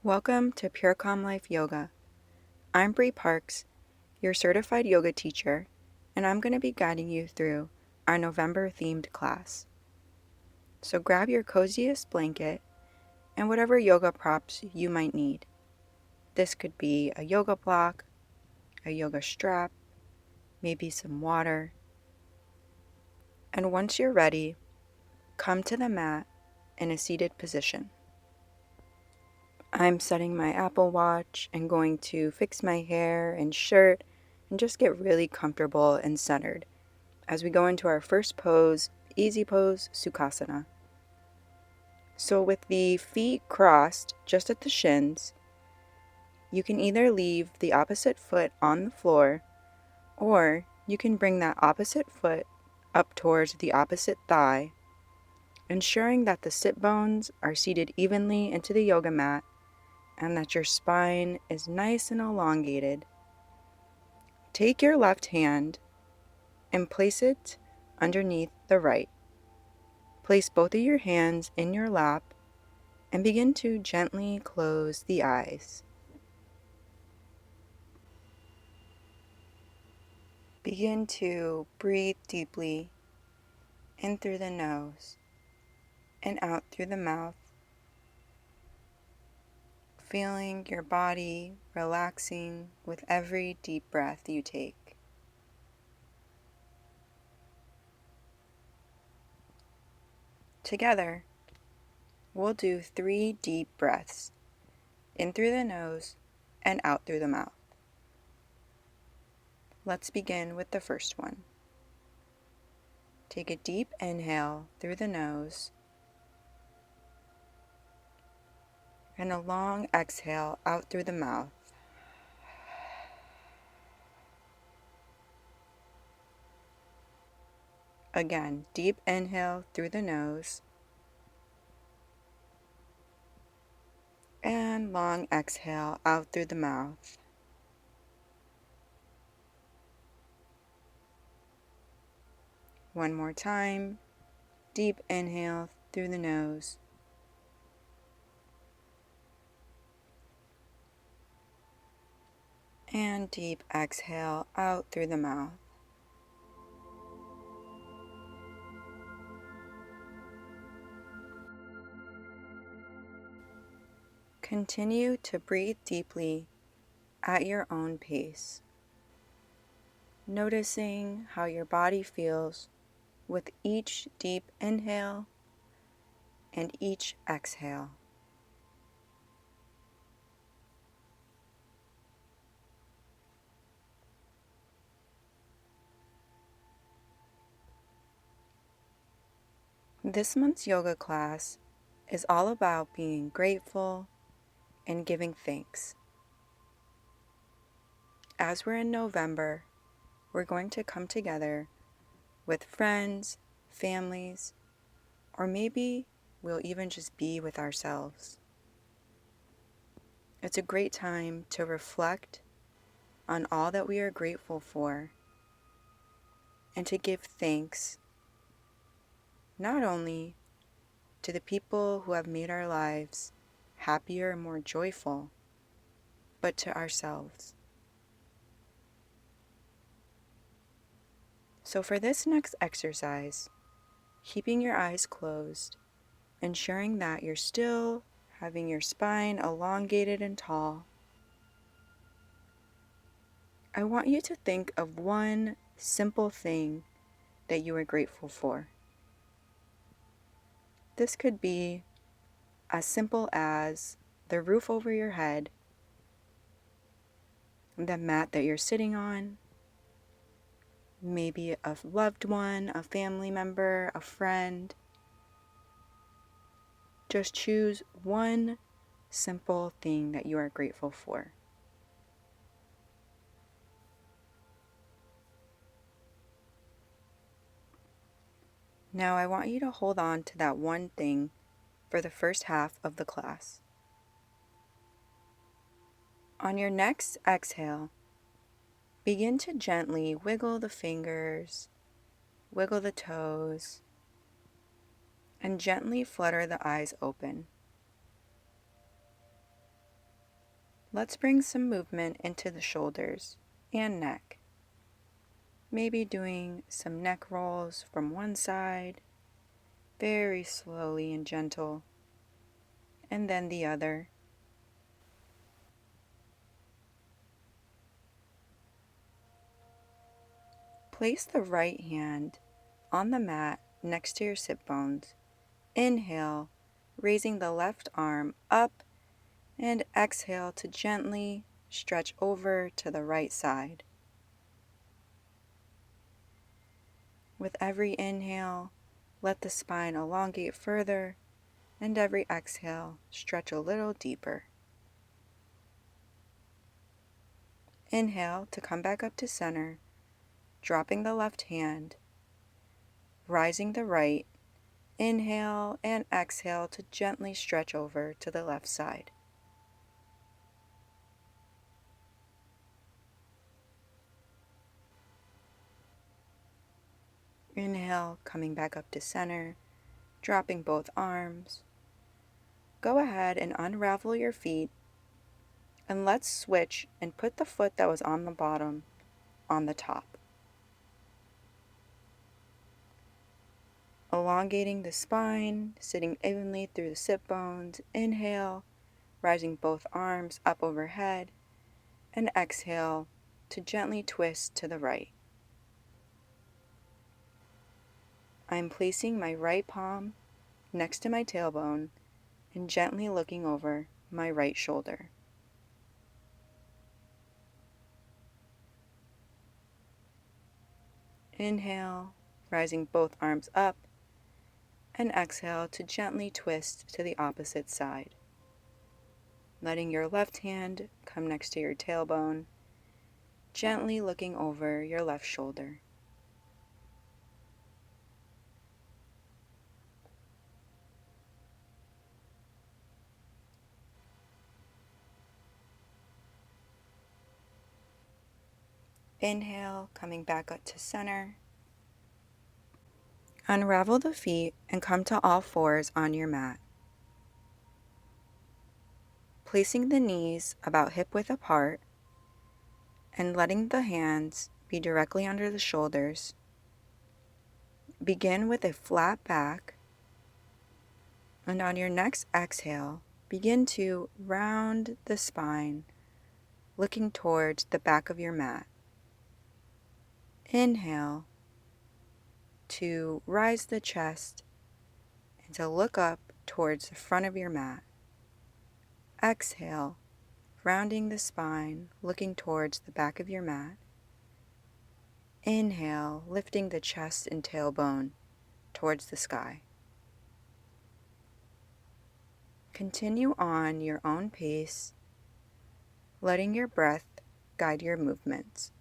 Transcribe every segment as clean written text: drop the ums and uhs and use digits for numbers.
Welcome to Pure Calm Life Yoga. I'm Bree Parks, your certified yoga teacher, and I'm going to be guiding you through our November themed class. So grab your coziest blanket and whatever yoga props you might need. This could be a yoga block, a yoga strap, maybe some water. And once you're ready, come to the mat in a seated position. I'm setting my Apple Watch and going to fix my hair and shirt and just get really comfortable and centered as we go into our first pose, easy pose, Sukhasana. So with the feet crossed just at the shins, you can either leave the opposite foot on the floor or you can bring that opposite foot up towards the opposite thigh, ensuring that the sit bones are seated evenly into the yoga mat and that your spine is nice and elongated. Take your left hand and place it underneath the right. Place both of your hands in your lap and begin to gently close the eyes. Begin to breathe deeply in through the nose and out through the mouth, feeling your body relaxing with every deep breath you take. Together, we'll do 3 deep breaths, in through the nose and out through the mouth. Let's begin with the first one. Take a deep inhale through the nose and a long exhale out through the mouth. Again, deep inhale through the nose and long exhale out through the mouth. One more time, deep inhale through the nose and deep exhale out through the mouth. Continue to breathe deeply at your own pace, noticing how your body feels with each deep inhale and each exhale. This month's yoga class is all about being grateful and giving thanks. As we're in November, we're going to come together with friends, families, or maybe we'll even just be with ourselves. It's a great time to reflect on all that we are grateful for and to give thanks not only to the people who have made our lives happier and more joyful, but to ourselves. So for this next exercise, keeping your eyes closed, ensuring that you're still having your spine elongated and tall, I want you to think of one simple thing that you are grateful for. This could be as simple as the roof over your head, the mat that you're sitting on, maybe a loved one, a family member, a friend. Just choose one simple thing that you are grateful for. Now I want you to hold on to that one thing for the first half of the class. On your next exhale, begin to gently wiggle the fingers, wiggle the toes, and gently flutter the eyes open. Let's bring some movement into the shoulders and neck. Maybe doing some neck rolls from one side, very slowly and gentle, and then the other. Place the right hand on the mat next to your sit bones. Inhale, raising the left arm up, and exhale to gently stretch over to the right side. With every inhale, let the spine elongate further, and every exhale, stretch a little deeper. Inhale to come back up to center, dropping the left hand, rising the right. Inhale and exhale to gently stretch over to the left side. Inhale, coming back up to center, dropping both arms. Go ahead and unravel your feet, and let's switch and put the foot that was on the bottom on the top. Elongating the spine, sitting evenly through the sit bones. Inhale, rising both arms up overhead, and exhale to gently twist to the right. I'm placing my right palm next to my tailbone and gently looking over my right shoulder. Inhale, rising both arms up, and exhale to gently twist to the opposite side. Letting your left hand come next to your tailbone, gently looking over your left shoulder. Inhale, coming back up to center. Unravel the feet and come to all fours on your mat. Placing the knees about hip width apart and letting the hands be directly under the shoulders. Begin with a flat back, and on your next exhale, begin to round the spine, looking towards the back of your mat. Inhale to rise the chest and to look up towards the front of your mat. Exhale, rounding the spine, looking towards the back of your mat. Inhale, lifting the chest and tailbone towards the sky. Continue on your own pace, letting your breath guide your movements.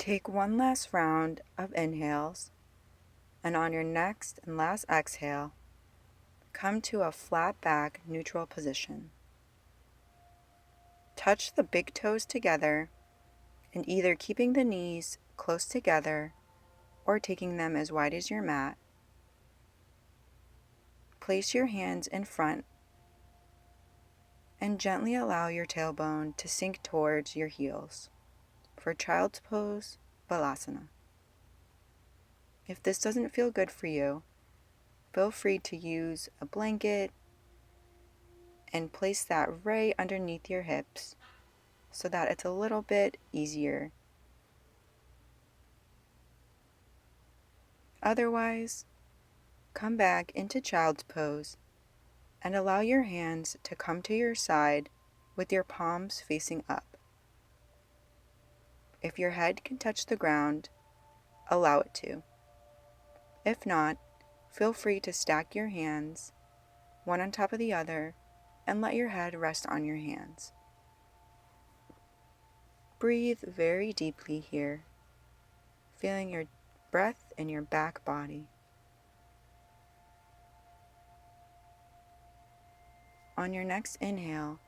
Take one last round of inhales, and on your next and last exhale, come to a flat back neutral position. Touch the big toes together, and either keeping the knees close together or taking them as wide as your mat, place your hands in front and gently allow your tailbone to sink towards your heels for child's pose, balasana. If this doesn't feel good for you, feel free to use a blanket and place that right underneath your hips so that it's a little bit easier. Otherwise, come back into child's pose and allow your hands to come to your side with your palms facing up. If your head can touch the ground, allow it to. If not, feel free to stack your hands, one on top of the other, and let your head rest on your hands. Breathe very deeply here, feeling your breath in your back body. On your next inhale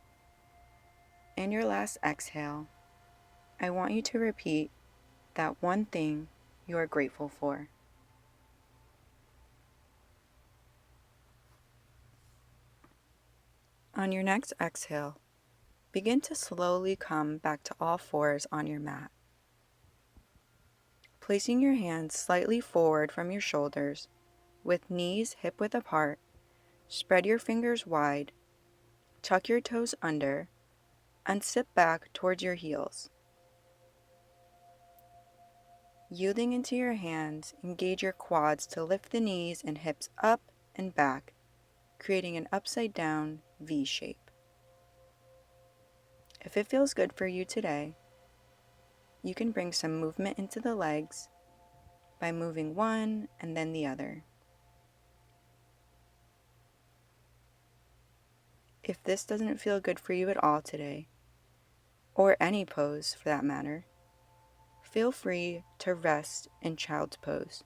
and your last exhale, I want you to repeat that one thing you are grateful for. On your next exhale, begin to slowly come back to all fours on your mat. Placing your hands slightly forward from your shoulders, with knees hip-width apart, spread your fingers wide, tuck your toes under, and sit back towards your heels. Yielding into your hands, engage your quads to lift the knees and hips up and back, creating an upside down V shape. If it feels good for you today, you can bring some movement into the legs by moving one and then the other. If this doesn't feel good for you at all today, or any pose for that matter, feel free to rest in child's pose.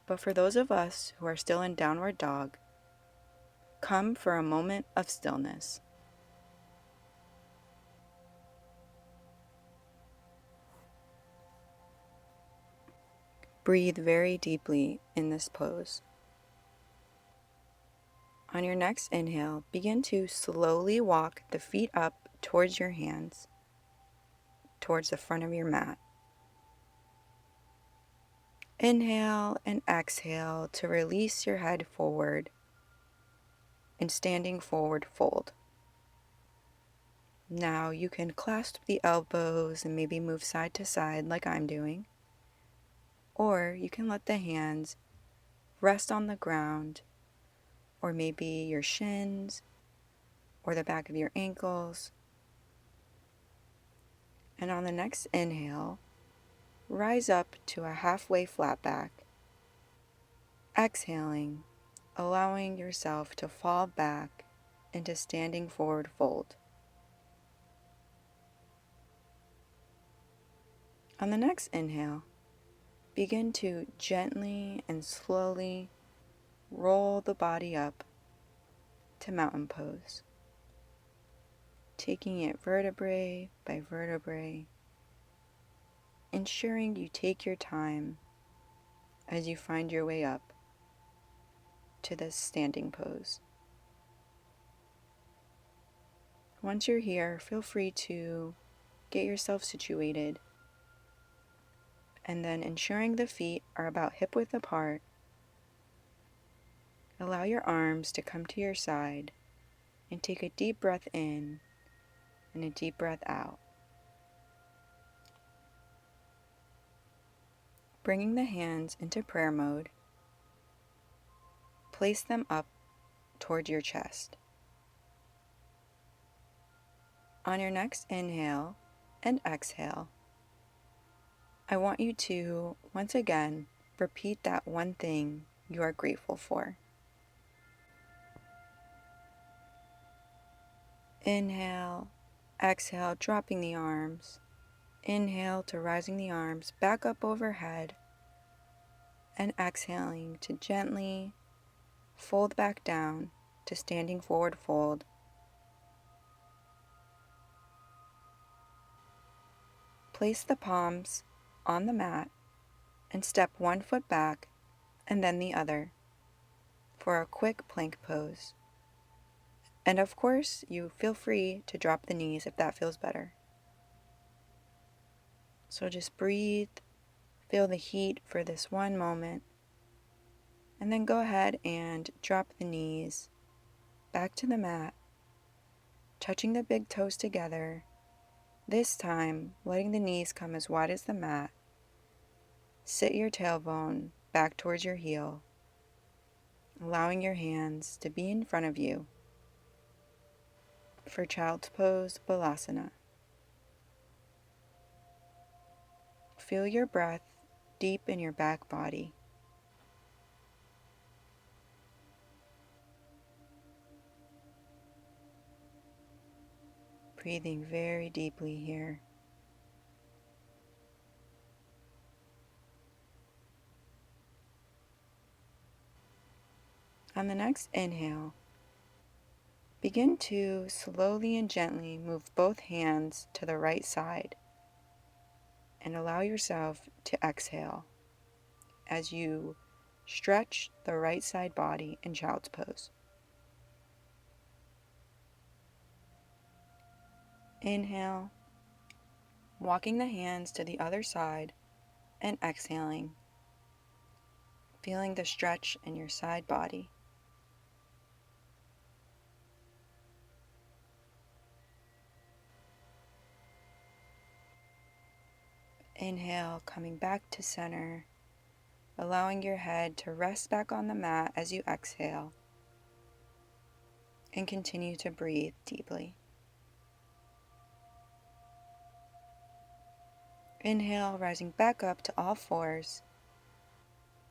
But for those of us who are still in downward dog, come for a moment of stillness. Breathe very deeply in this pose. On your next inhale, begin to slowly walk the feet up towards your hands, towards the front of your mat. Inhale and exhale to release your head forward in standing forward fold. Now you can clasp the elbows and maybe move side to side like I'm doing, or you can let the hands rest on the ground, or maybe your shins or the back of your ankles. And on the next inhale, rise up to a halfway flat back. Exhaling, allowing yourself to fall back into standing forward fold. On the next inhale, begin to gently and slowly roll the body up to mountain pose, taking it vertebrae by vertebrae, ensuring you take your time as you find your way up to this standing pose. Once you're here, feel free to get yourself situated, and then ensuring the feet are about hip-width apart, allow your arms to come to your side and take a deep breath in and a deep breath out. Bringing the hands into prayer mode, place them up toward your chest. On your next inhale and exhale, I want you to, once again, repeat that one thing you are grateful for. Inhale, exhale, dropping the arms. Inhale to rising the arms back up overhead, and exhaling to gently fold back down to standing forward fold. Place the palms on the mat and step one foot back and then the other for a quick plank pose. And of course, you feel free to drop the knees if that feels better. So just breathe, feel the heat for this one moment, and then go ahead and drop the knees back to the mat, touching the big toes together, this time letting the knees come as wide as the mat. Sit your tailbone back towards your heel, allowing your hands to be in front of you for Child's Pose Balasana. Feel your breath deep in your back body. Breathing very deeply here. On the next inhale, begin to slowly and gently move both hands to the right side and allow yourself to exhale as you stretch the right side body in child's pose. Inhale, walking the hands to the other side and exhaling, feeling the stretch in your side body. Inhale, coming back to center, allowing your head to rest back on the mat as you exhale, and continue to breathe deeply. Inhale, rising back up to all fours,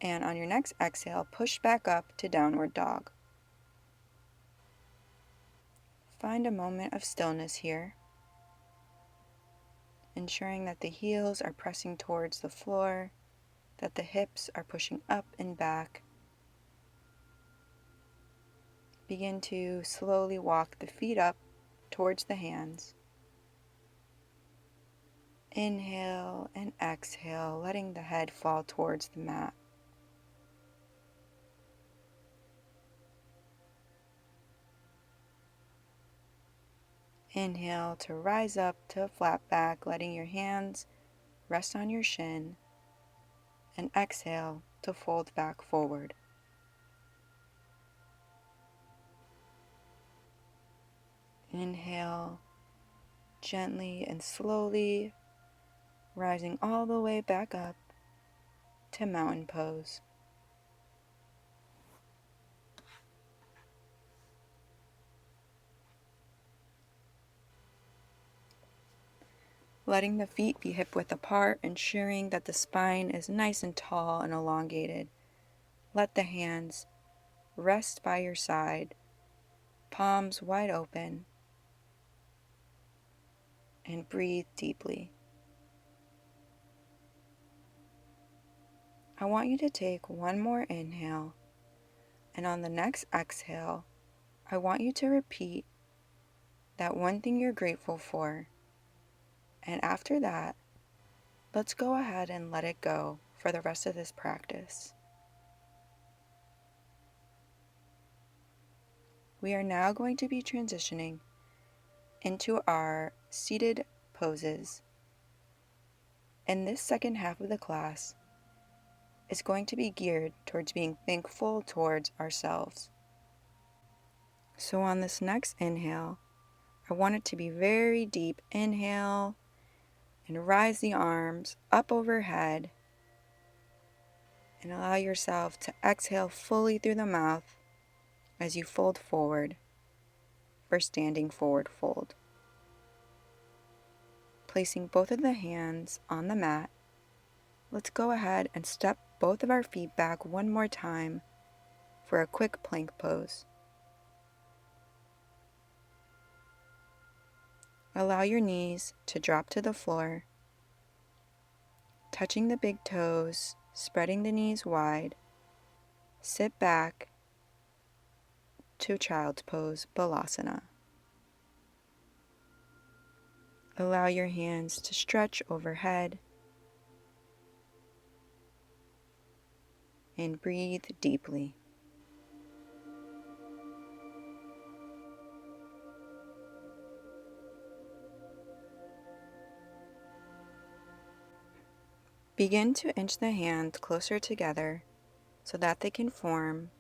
and on your next exhale, push back up to downward dog. Find a moment of stillness here, ensuring that the heels are pressing towards the floor, that the hips are pushing up and back. Begin to slowly walk the feet up towards the hands. Inhale and exhale, letting the head fall towards the mat. Inhale to rise up to a flat back, letting your hands rest on your shin. And exhale to fold back forward. Inhale, gently and slowly, rising all the way back up to mountain pose. Letting the feet be hip width apart, ensuring that the spine is nice and tall and elongated. Let the hands rest by your side, palms wide open, and breathe deeply. I want you to take one more inhale, and on the next exhale, I want you to repeat that one thing you're grateful for. And after that, let's go ahead and let it go for the rest of this practice. We are now going to be transitioning into our seated poses. And this second half of the class is going to be geared towards being thankful towards ourselves. So on this next inhale, I want it to be very deep. Inhale and rise the arms up overhead, and allow yourself to exhale fully through the mouth as you fold forward for standing forward fold. Placing both of the hands on the mat, let's go ahead and step both of our feet back one more time for a quick plank pose. Allow your knees to drop to the floor, touching the big toes, spreading the knees wide. Sit back to child's pose, Balasana. Allow your hands to stretch overhead and breathe deeply. Begin to inch the hands closer together so that they can form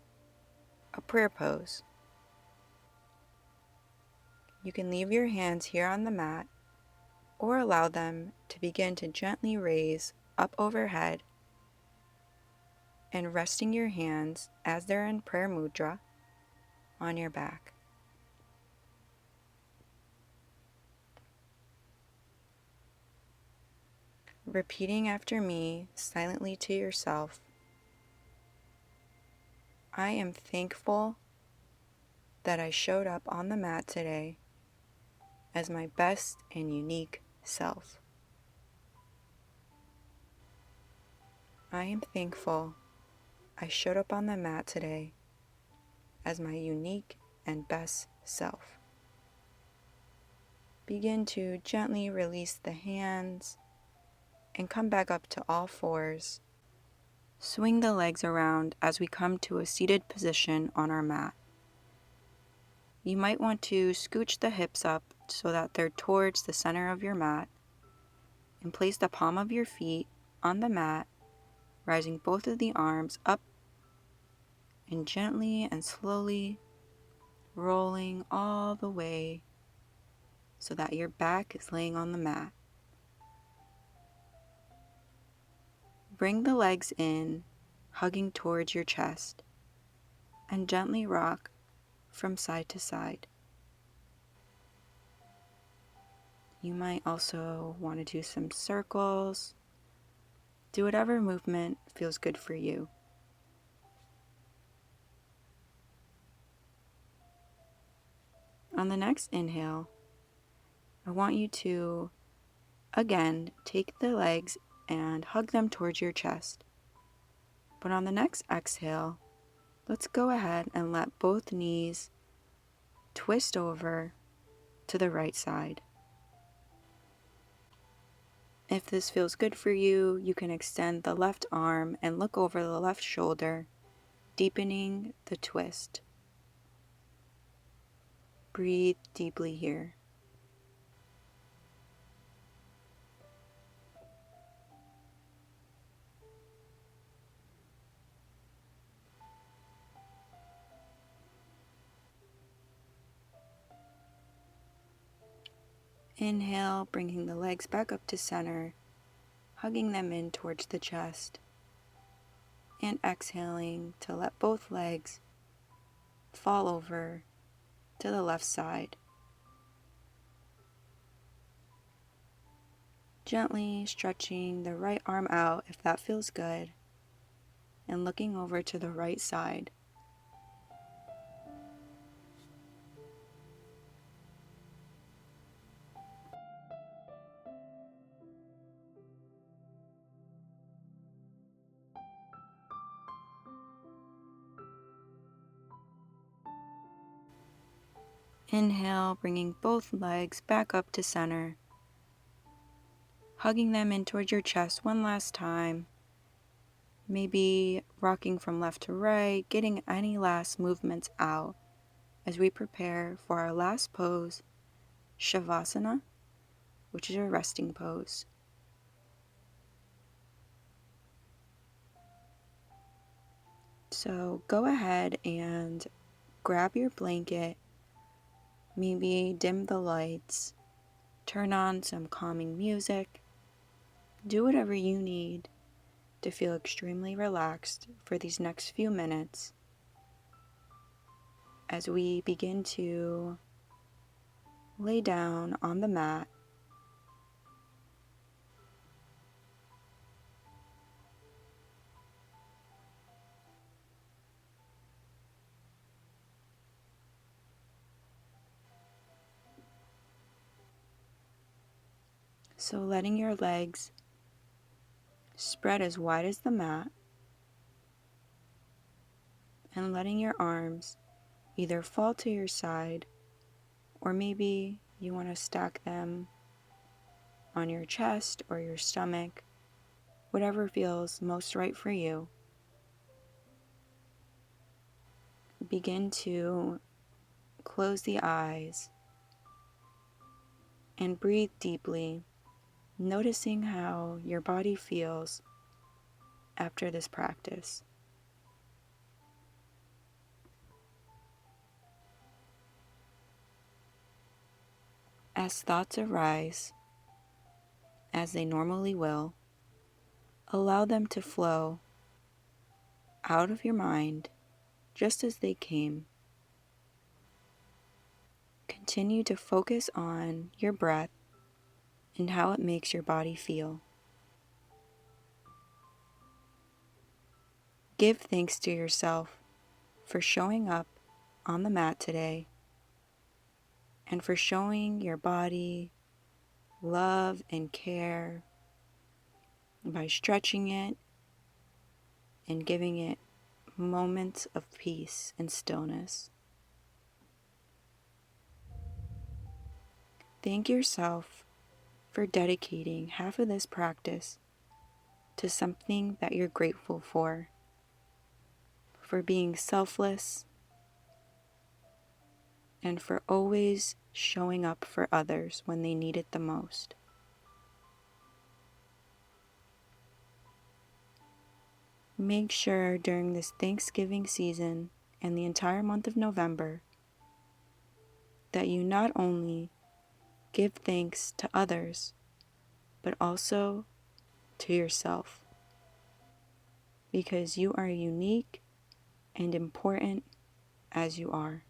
a prayer pose. You can leave your hands here on the mat or allow them to begin to gently raise up overhead and resting your hands as they're in prayer mudra on your back. Repeating after me silently to yourself, I am thankful that I showed up on the mat today as my best and unique self. I am thankful I showed up on the mat today as my unique and best self. Begin to gently release the hands and come back up to all fours. Swing the legs around as we come to a seated position on our mat. You might want to scooch the hips up so that they're towards the center of your mat, and place the palm of your feet on the mat, rising both of the arms up and gently and slowly rolling all the way so that your back is laying on the mat. Bring the legs in, hugging towards your chest, and gently rock from side to side. You might also want to do some circles. Do whatever movement feels good for you. On the next inhale, I want you to, again, take the legs and hug them towards your chest. But on the next exhale, let's go ahead and let both knees twist over to the right side. If this feels good for you, you can extend the left arm and look over the left shoulder, deepening the twist. Breathe deeply here. Inhale, bringing the legs back up to center, hugging them in towards the chest. And exhaling to let both legs fall over to the left side. Gently stretching the right arm out if that feels good, and looking over to the right side. Inhale, bringing both legs back up to center, hugging them in towards your chest one last time. Maybe rocking from left to right, getting any last movements out as we prepare for our last pose, Shavasana, which is a resting pose. So go ahead and grab your blanket, maybe dim the lights, turn on some calming music, do whatever you need to feel extremely relaxed for these next few minutes as we begin to lay down on the mat. So letting your legs spread as wide as the mat, and letting your arms either fall to your side, or maybe you want to stack them on your chest or your stomach, whatever feels most right for you. Begin to close the eyes and breathe deeply, noticing how your body feels after this practice. As thoughts arise, as they normally will, allow them to flow out of your mind just as they came. Continue to focus on your breath and how it makes your body feel. Give thanks to yourself for showing up on the mat today and for showing your body love and care by stretching it and giving it moments of peace and stillness. Thank yourself for dedicating half of this practice to something that you're grateful for being selfless, and for always showing up for others when they need it the most. Make sure during this Thanksgiving season and the entire month of November that you not only give thanks to others, but also to yourself, because you are unique and important as you are.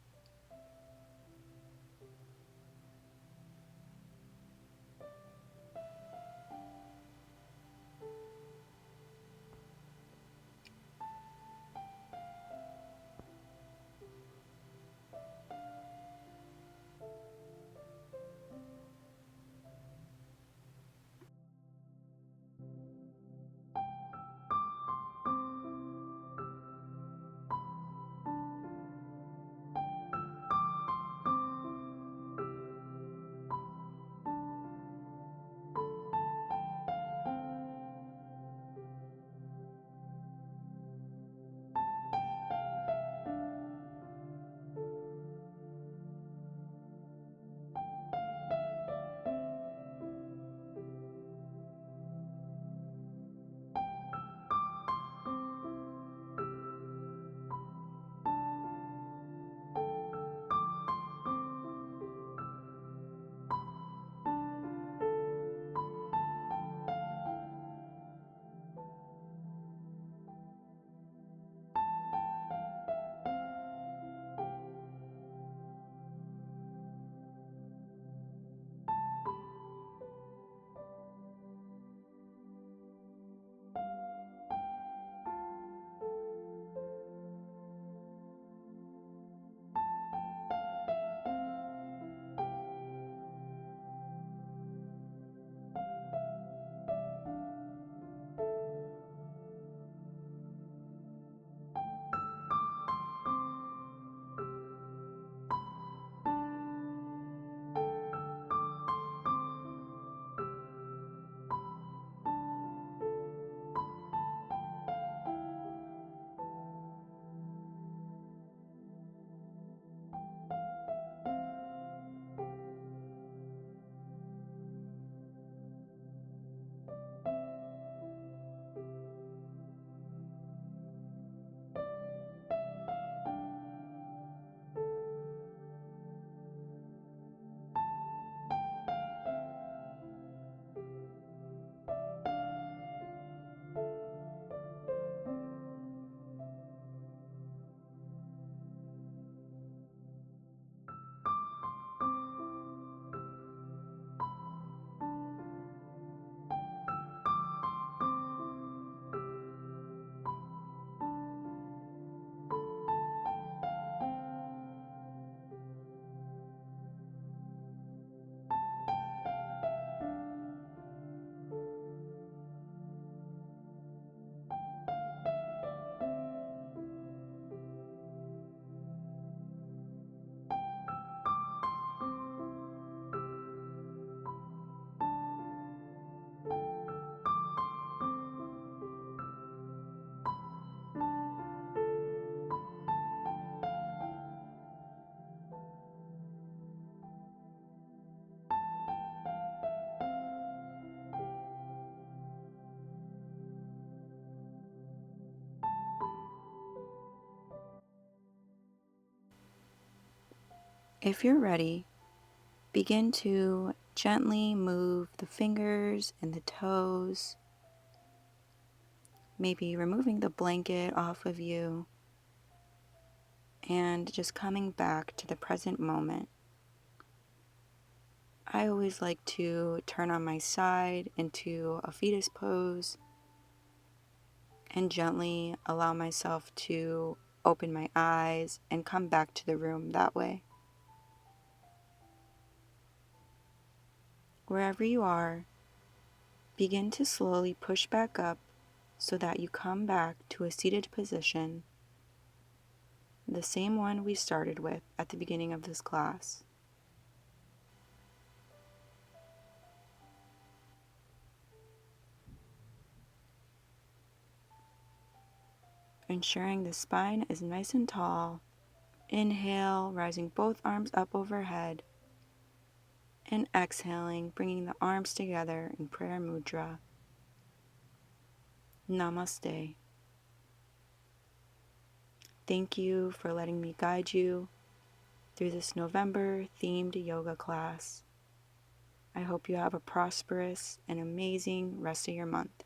If you're ready, begin to gently move the fingers and the toes, maybe removing the blanket off of you and just coming back to the present moment. I always like to turn on my side into a fetus pose and gently allow myself to open my eyes and come back to the room that way. Wherever you are, begin to slowly push back up so that you come back to a seated position, the same one we started with at the beginning of this class. Ensuring the spine is nice and tall. Inhale, rising both arms up overhead. And exhaling, bringing the arms together in prayer mudra. Namaste. Thank you for letting me guide you through this November themed yoga class. I hope you have a prosperous and amazing rest of your month.